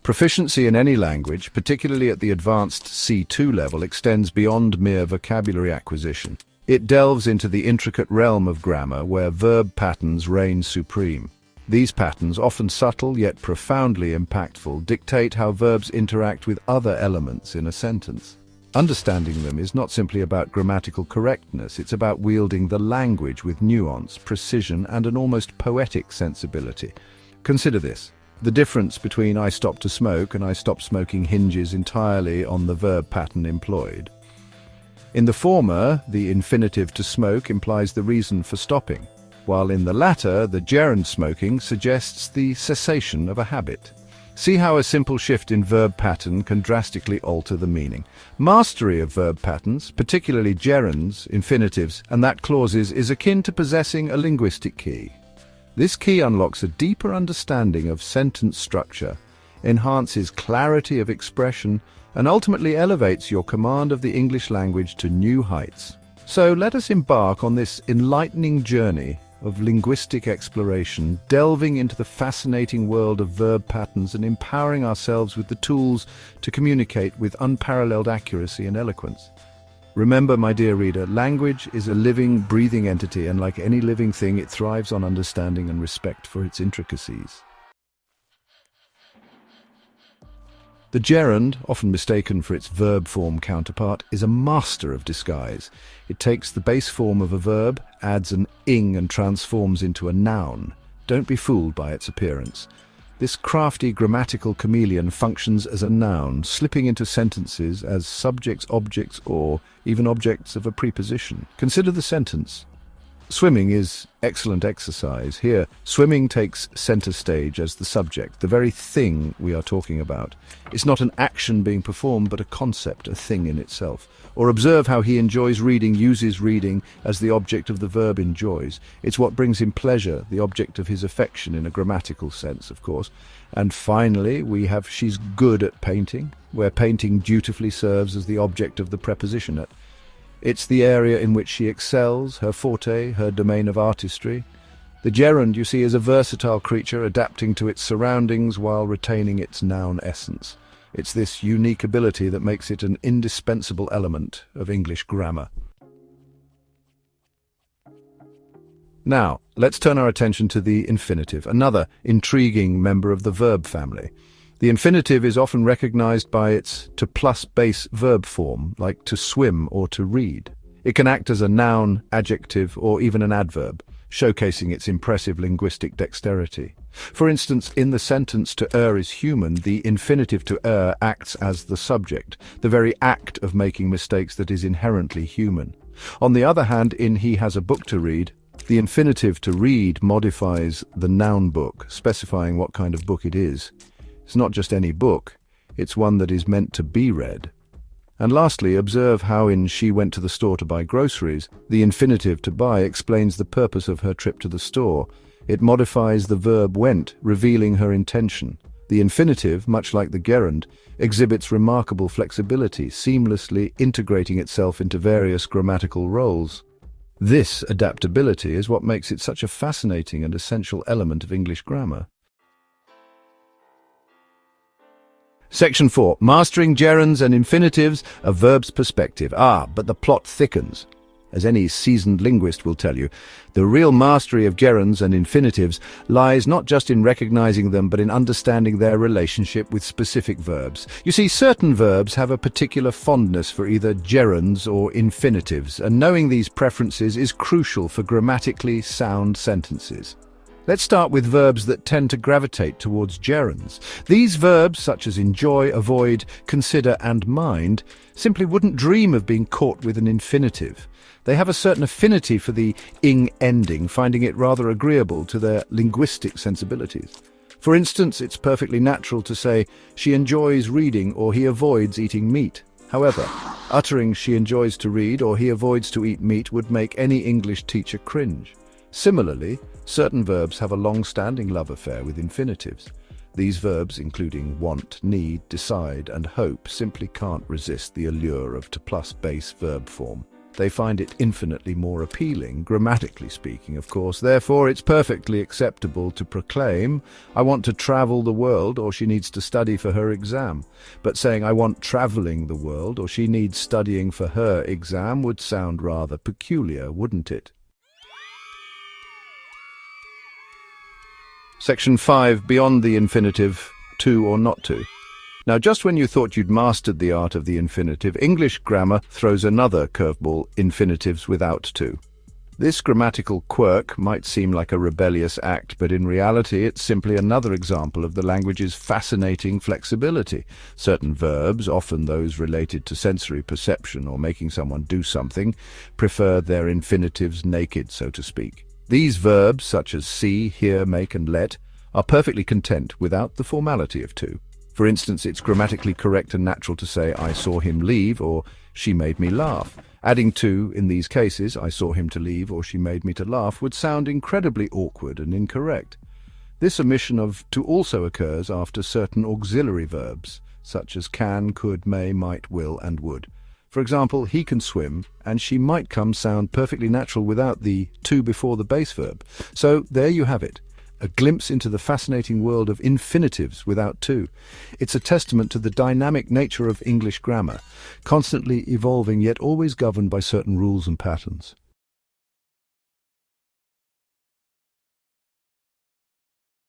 Proficiency in any language, particularly at the advanced C2 level, extends beyond mere vocabulary acquisition. It delves into the intricate realm of grammar where verb patterns reign supreme. These patterns, often subtle yet profoundly impactful, dictate how verbs interact with other elements in a sentence. Understanding them is not simply about grammatical correctness, it's about wielding the language with nuance, precision, and an almost poetic sensibility. Consider this. The difference between I stopped to smoke and I stopped smoking hinges entirely on the verb pattern employed. In the former, the infinitive to smoke implies the reason for stopping, while in the latter, the gerund smoking suggests the cessation of a habit. See how a simple shift in verb pattern can drastically alter the meaning. Mastery of verb patterns, particularly gerunds, infinitives, and that clauses, is akin to possessing a linguistic key. This key unlocks a deeper understanding of sentence structure, enhances clarity of expression, and ultimately elevates your command of the English language to new heights. So let us embark on this enlightening journey of linguistic exploration, delving into the fascinating world of verb patterns and empowering ourselves with the tools to communicate with unparalleled accuracy and eloquence. Remember, my dear reader, language is a living, breathing entity, and like any living thing, it thrives on understanding and respect for its intricacies. The gerund, often mistaken for its verb form counterpart, is a master of disguise. It takes the base form of a verb, adds an ing and transforms into a noun. Don't be fooled by its appearance. This crafty grammatical chameleon functions as a noun, slipping into sentences as subjects, objects, or even objects of a preposition. Consider the sentence. Swimming is excellent exercise. Here, swimming takes center stage as the subject, the very thing we are talking about. It's not an action being performed, but a concept, a thing in itself. Or observe how he enjoys reading, uses reading as the object of the verb enjoys. It's what brings him pleasure, the object of his affection in a grammatical sense, of course. And finally, we have she's good at painting, where painting dutifully serves as the object of the preposition at. It's the area in which she excels, her forte, her domain of artistry. The gerund, you see, is a versatile creature adapting to its surroundings while retaining its noun essence. It's this unique ability that makes it an indispensable element of English grammar. Now, let's turn our attention to the infinitive, another intriguing member of the verb family. The infinitive is often recognized by its to plus base verb form, like to swim or to read. It can act as a noun, adjective, or even an adverb, showcasing its impressive linguistic dexterity. For instance, in the sentence "to err is human," the infinitive to err acts as the subject, the very act of making mistakes that is inherently human. On the other hand, in "he has a book to read," the infinitive to read modifies the noun book, specifying what kind of book it is. It's not just any book, it's one that is meant to be read. And lastly, observe how in "she went to the store to buy groceries," the infinitive to buy explains the purpose of her trip to the store. It modifies the verb went, revealing her intention. The infinitive, much like the gerund, exhibits remarkable flexibility, seamlessly integrating itself into various grammatical roles. This adaptability is what makes it such a fascinating and essential element of English grammar. Section 4. Mastering gerunds and infinitives, a verb's perspective. But the plot thickens. As any seasoned linguist will tell you, the real mastery of gerunds and infinitives lies not just in recognizing them, but in understanding their relationship with specific verbs. You see, certain verbs have a particular fondness for either gerunds or infinitives, and knowing these preferences is crucial for grammatically sound sentences. Let's start with verbs that tend to gravitate towards gerunds. These verbs, such as enjoy, avoid, consider, and mind, simply wouldn't dream of being caught with an infinitive. They have a certain affinity for the ing ending, finding it rather agreeable to their linguistic sensibilities. For instance, it's perfectly natural to say, "she enjoys reading," or "he avoids eating meat." However, uttering "she enjoys to read" or "he avoids to eat meat" would make any English teacher cringe. Similarly, certain verbs have a long-standing love affair with infinitives. These verbs, including want, need, decide, and hope, simply can't resist the allure of to plus base verb form. They find it infinitely more appealing, grammatically speaking, of course. Therefore, it's perfectly acceptable to proclaim, I want to travel the world, or she needs to study for her exam. But saying, I want traveling the world, or she needs studying for her exam would sound rather peculiar, wouldn't it? Section 5. Beyond the infinitive, to or not to. Now, just when you thought you'd mastered the art of the infinitive, English grammar throws another curveball: infinitives without to. This grammatical quirk might seem like a rebellious act, but in reality it's simply another example of the language's fascinating flexibility. Certain verbs, often those related to sensory perception or making someone do something, prefer their infinitives naked, so to speak. These verbs, such as see, hear, make, and let, are perfectly content without the formality of to. For instance, it's grammatically correct and natural to say, I saw him leave, or she made me laugh. Adding to, in these cases, I saw him to leave, or she made me to laugh, would sound incredibly awkward and incorrect. This omission of to also occurs after certain auxiliary verbs, such as can, could, may, might, will, and would. For example, he can swim, and she might come sound perfectly natural without the to before the base verb. So there you have it. A glimpse into the fascinating world of infinitives without to. It's a testament to the dynamic nature of English grammar, constantly evolving yet always governed by certain rules and patterns.